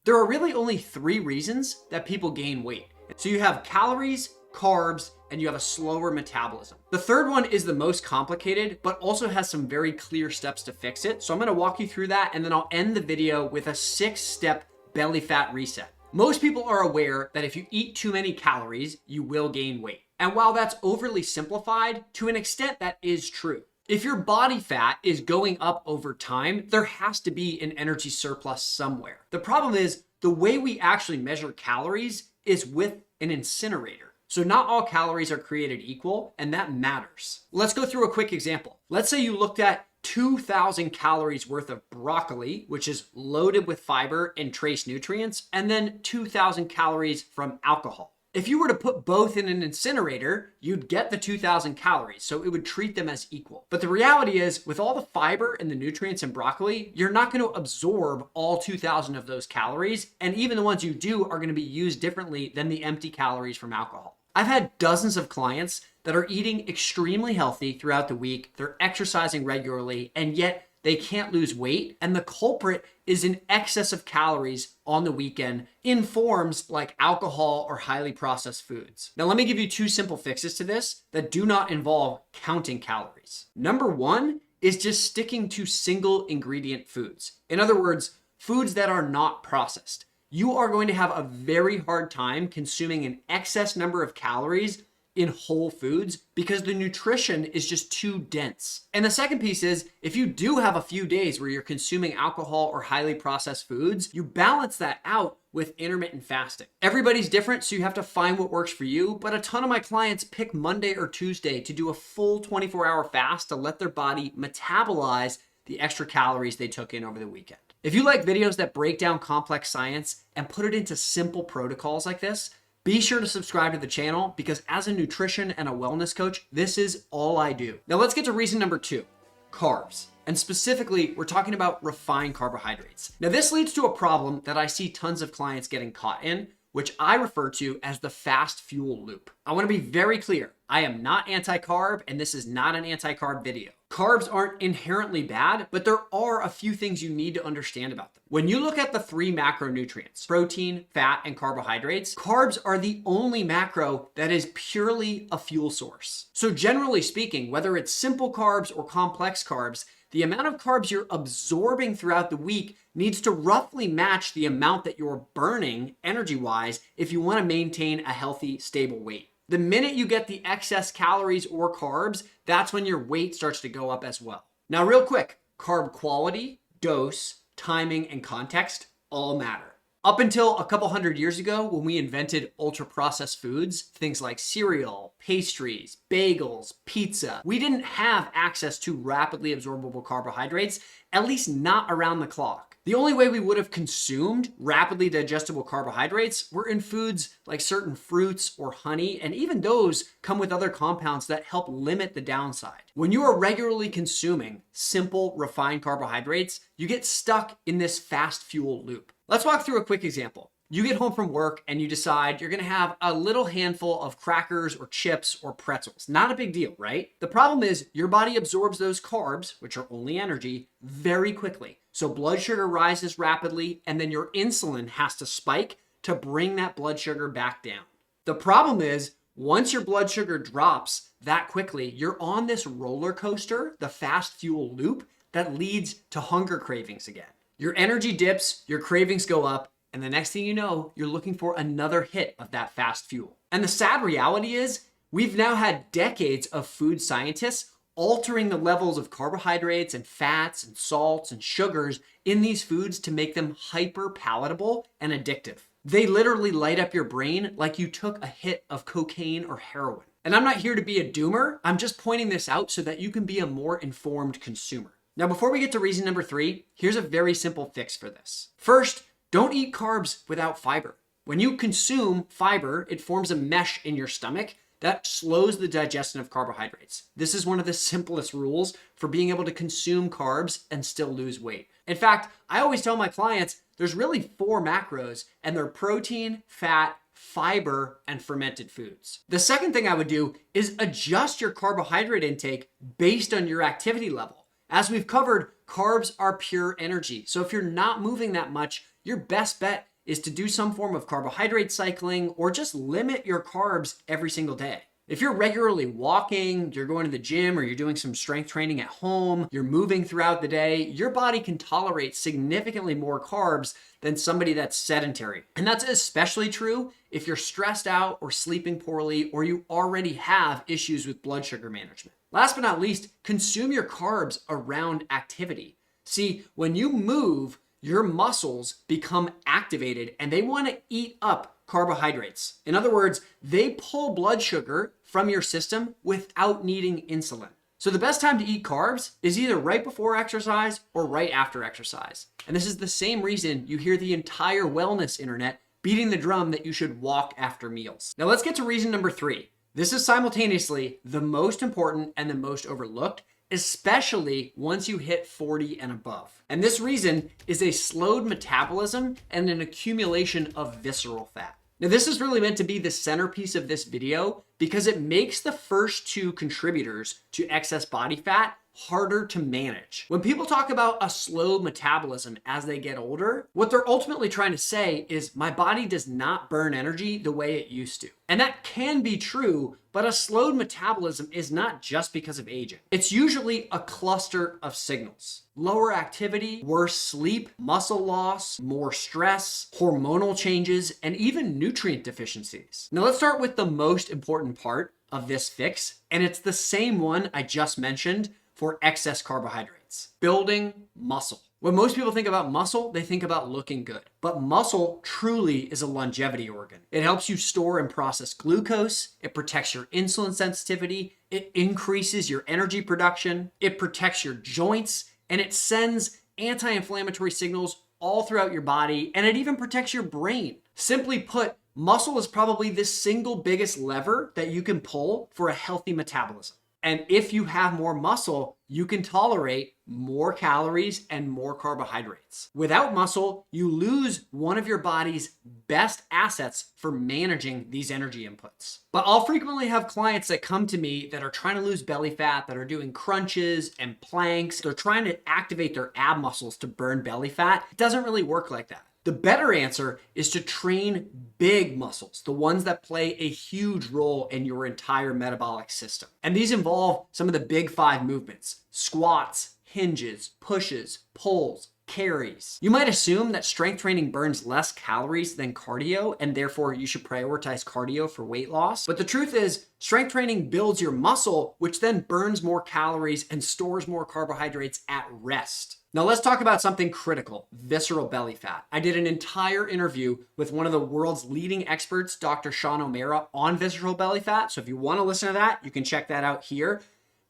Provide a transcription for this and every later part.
There are really only 3 reasons that people gain weight. So you have calories, carbs, and you have a slower metabolism. The third one is the most complicated, but also has some very clear steps to fix it. So I'm gonna walk you through that, and then I'll end the video with a 6-step belly fat reset. Most people are aware that if you eat too many calories, you will gain weight. And while that's overly simplified, to an extent that is true. If your body fat is going up over time, there has to be an energy surplus somewhere. The problem is the way we actually measure calories is with an incinerator. So not all calories are created equal, and that matters. Let's go through a quick example. Let's say you looked at 2,000 calories worth of broccoli, which is loaded with fiber and trace nutrients, and then 2,000 calories from alcohol. If you were to put both in an incinerator, you'd get the 2,000 calories, so it would treat them as equal. But the reality is, with all the fiber and the nutrients in broccoli, you're not going to absorb all 2,000 of those calories, and even the ones you do are going to be used differently than the empty calories from alcohol. I've had dozens of clients that are eating extremely healthy throughout the week, they're exercising regularly, and yet they can't lose weight, and the culprit is an excess of calories on the weekend in forms like alcohol or highly processed foods. Now, let me give you 2 simple fixes to this that do not involve counting calories. Number 1 is just sticking to single ingredient foods. In other words, foods that are not processed. You are going to have a very hard time consuming an excess number of calories in whole foods because the nutrition is just too dense. And the second piece is, if you do have a few days where you're consuming alcohol or highly processed foods, you balance that out with intermittent fasting. Everybody's different, so you have to find what works for you, but a ton of my clients pick Monday or Tuesday to do a full 24-hour fast to let their body metabolize the extra calories they took in over the weekend. If you like videos that break down complex science and put it into simple protocols like this, be sure to subscribe to the channel, because as a nutrition and a wellness coach, this is all I do. Now let's get to reason number 2, carbs. And specifically, we're talking about refined carbohydrates. Now this leads to a problem that I see tons of clients getting caught in, which I refer to as the fast fuel loop. I want to be very clear. I am not anti-carb, and this is not an anti-carb video. Carbs aren't inherently bad, but there are a few things you need to understand about them. When you look at the 3 macronutrients, protein, fat, and carbohydrates, carbs are the only macro that is purely a fuel source. So generally speaking, whether it's simple carbs or complex carbs, the amount of carbs you're absorbing throughout the week needs to roughly match the amount that you're burning energy-wise if you want to maintain a healthy, stable weight. The minute you get the excess calories or carbs, that's when your weight starts to go up as well. Now, real quick, carb quality, dose, timing, and context all matter. Up until a couple hundred years ago, when we invented ultra-processed foods, things like cereal, pastries, bagels, pizza, we didn't have access to rapidly absorbable carbohydrates, at least not around the clock. The only way we would have consumed rapidly digestible carbohydrates were in foods like certain fruits or honey, and even those come with other compounds that help limit the downside. When you are regularly consuming simple, refined carbohydrates, you get stuck in this fast fuel loop. Let's walk through a quick example. You get home from work and you decide you're gonna have a little handful of crackers or chips or pretzels. Not a big deal, right? The problem is your body absorbs those carbs, which are only energy, very quickly. So blood sugar rises rapidly, and then your insulin has to spike to bring that blood sugar back down. The problem is, once your blood sugar drops that quickly, you're on this roller coaster, the fast fuel loop, that leads to hunger cravings again. Your energy dips, your cravings go up, and the next thing you know, you're looking for another hit of that fast fuel. And the sad reality is, we've now had decades of food scientists altering the levels of carbohydrates and fats and salts and sugars in these foods to make them hyper palatable and addictive. They literally light up your brain like you took a hit of cocaine or heroin. And I'm not here to be a doomer. I'm just pointing this out so that you can be a more informed consumer. Now, before we get to reason number 3, here's a very simple fix for this. First, don't eat carbs without fiber. When you consume fiber, it forms a mesh in your stomach that slows the digestion of carbohydrates. This is one of the simplest rules for being able to consume carbs and still lose weight. In fact, I always tell my clients there's really 4 macros, and they're protein, fat, fiber, and fermented foods. The second thing I would do is adjust your carbohydrate intake based on your activity level. As we've covered, carbs are pure energy. So if you're not moving that much, your best bet is to do some form of carbohydrate cycling or just limit your carbs every single day. If you're regularly walking, you're going to the gym, or you're doing some strength training at home, you're moving throughout the day, your body can tolerate significantly more carbs than somebody that's sedentary. And that's especially true if you're stressed out or sleeping poorly, or you already have issues with blood sugar management. Last but not least, consume your carbs around activity. See, when you move, your muscles become activated and they want to eat up carbohydrates. In other words, they pull blood sugar from your system without needing insulin. So the best time to eat carbs is either right before exercise or right after exercise. And this is the same reason you hear the entire wellness internet beating the drum that you should walk after meals. Now let's get to reason number 3. This is simultaneously the most important and the most overlooked, especially once you hit 40 and above. And this reason is a slowed metabolism and an accumulation of visceral fat. Now, this is really meant to be the centerpiece of this video because it makes the first 2 contributors to excess body fat harder to manage. When people talk about a slow metabolism as they get older, what they're ultimately trying to say is my body does not burn energy the way it used to. And that can be true, but a slowed metabolism is not just because of aging. It's usually a cluster of signals. Lower activity, worse sleep, muscle loss, more stress, hormonal changes, and even nutrient deficiencies. Now let's start with the most important part of this fix, and it's the same one I just mentioned for excess carbohydrates: building muscle. When most people think about muscle, they think about looking good. But muscle truly is a longevity organ. It helps you store and process glucose. It protects your insulin sensitivity. It increases your energy production. It protects your joints. And it sends anti-inflammatory signals all throughout your body. And it even protects your brain. Simply put, muscle is probably the single biggest lever that you can pull for a healthy metabolism. And if you have more muscle, you can tolerate more calories and more carbohydrates. Without muscle, you lose one of your body's best assets for managing these energy inputs. But I'll frequently have clients that come to me that are trying to lose belly fat, that are doing crunches and planks. They're trying to activate their ab muscles to burn belly fat. It doesn't really work like that. The better answer is to train big muscles, the ones that play a huge role in your entire metabolic system. And these involve some of the big 5 movements: squats, hinges, pushes, pulls, carries. You might assume that strength training burns less calories than cardio, and therefore you should prioritize cardio for weight loss. But the truth is, strength training builds your muscle, which then burns more calories and stores more carbohydrates at rest. Now let's talk about something critical: visceral belly fat. I did an entire interview with one of the world's leading experts, Dr. Sean O'Mara, on visceral belly fat. So if you want to listen to that, you can check that out here.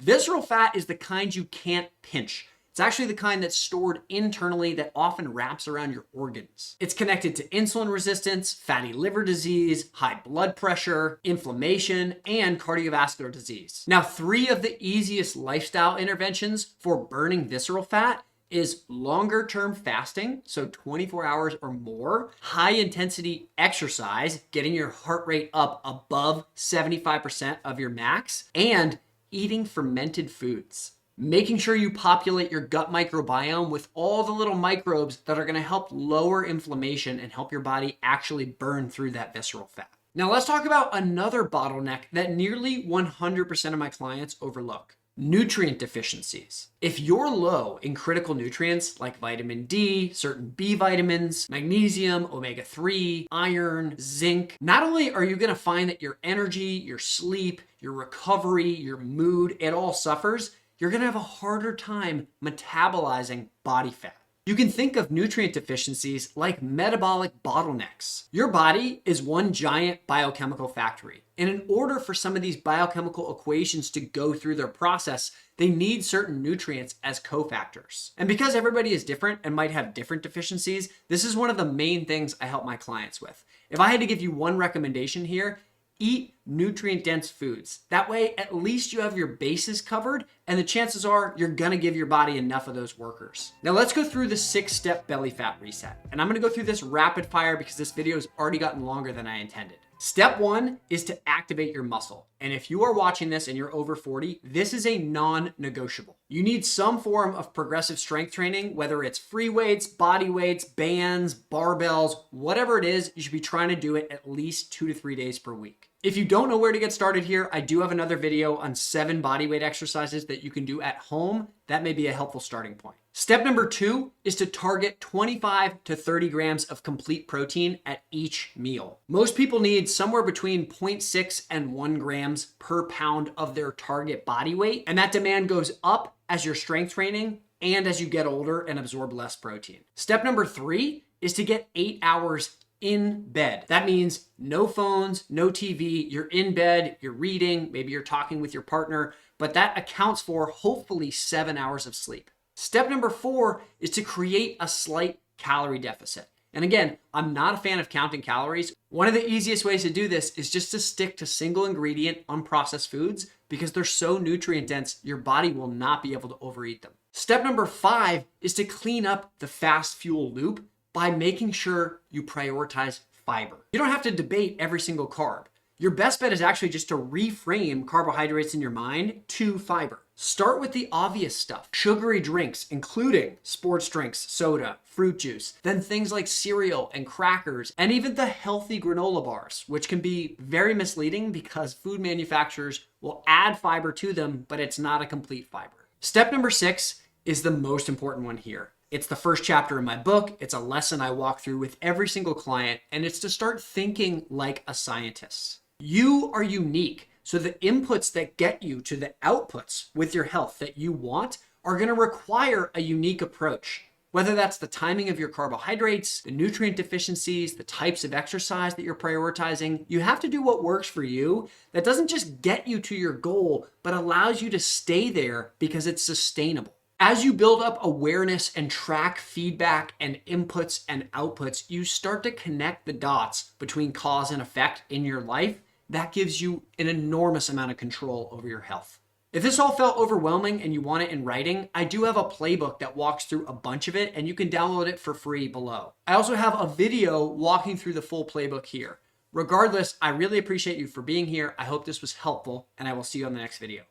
Visceral fat is the kind you can't pinch. It's actually the kind that's stored internally that often wraps around your organs. It's connected to insulin resistance, fatty liver disease, high blood pressure, inflammation, and cardiovascular disease. Now, 3 of the easiest lifestyle interventions for burning visceral fat is longer term fasting, so 24 hours or more, high intensity exercise, getting your heart rate up above 75% of your max, and eating fermented foods. Making sure you populate your gut microbiome with all the little microbes that are going to help lower inflammation and help your body actually burn through that visceral fat. Now let's talk about another bottleneck that nearly 100% of my clients overlook: nutrient deficiencies. If you're low in critical nutrients like vitamin D, certain B vitamins, magnesium, omega-3, iron, zinc, not only are you going to find that your energy, your sleep, your recovery, your mood, it all suffers, you're going to have a harder time metabolizing body fat. You can think of nutrient deficiencies like metabolic bottlenecks. Your body is one giant biochemical factory. And in order for some of these biochemical equations to go through their process, they need certain nutrients as cofactors. And because everybody is different and might have different deficiencies, this is one of the main things I help my clients with. If I had to give you one recommendation here, eat nutrient-dense foods. That way, at least you have your bases covered, and the chances are you're gonna give your body enough of those workers. Now let's go through the 6-step belly fat reset. And I'm gonna go through this rapid fire because this video has already gotten longer than I intended. Step 1 is to activate your muscle. And if you are watching this and you're over 40, this is a non-negotiable. You need some form of progressive strength training, whether it's free weights, body weights, bands, barbells, whatever it is, you should be trying to do it at least 2 to 3 days per week. If you don't know where to get started here, I do have another video on 7 bodyweight exercises that you can do at home. That may be a helpful starting point. Step number 2 is to target 25 to 30 grams of complete protein at each meal. Most people need somewhere between 0.6 and 1 grams per pound of their target body weight, and that demand goes up as you're strength training and as you get older and absorb less protein. Step number 3 is to get 8 hours in bed. That means no phones, no TV, you're in bed, you're reading, maybe you're talking with your partner, but that accounts for hopefully 7 hours of sleep. Step number 4 is to create a slight calorie deficit. And again, I'm not a fan of counting calories. One of the easiest ways to do this is just to stick to single ingredient unprocessed foods because they're so nutrient dense, your body will not be able to overeat them. Step number 5 is to clean up the fast fuel loop by making sure you prioritize fiber. You don't have to debate every single carb. Your best bet is actually just to reframe carbohydrates in your mind to fiber. Start with the obvious stuff. Sugary drinks, including sports drinks, soda, fruit juice, then things like cereal and crackers, and even the healthy granola bars, which can be very misleading because food manufacturers will add fiber to them, but it's not a complete fiber. Step number 6 is the most important one here. It's the first chapter in my book. It's a lesson I walk through with every single client, and it's to start thinking like a scientist. You are unique, so the inputs that get you to the outputs with your health that you want are going to require a unique approach. Whether that's the timing of your carbohydrates, the nutrient deficiencies, the types of exercise that you're prioritizing, you have to do what works for you that doesn't just get you to your goal, but allows you to stay there because it's sustainable. As you build up awareness and track feedback and inputs and outputs, you start to connect the dots between cause and effect in your life. That gives you an enormous amount of control over your health. If this all felt overwhelming and you want it in writing, I do have a playbook that walks through a bunch of it, and you can download it for free below. I also have a video walking through the full playbook here. Regardless, I really appreciate you for being here. I hope this was helpful, and I will see you on the next video.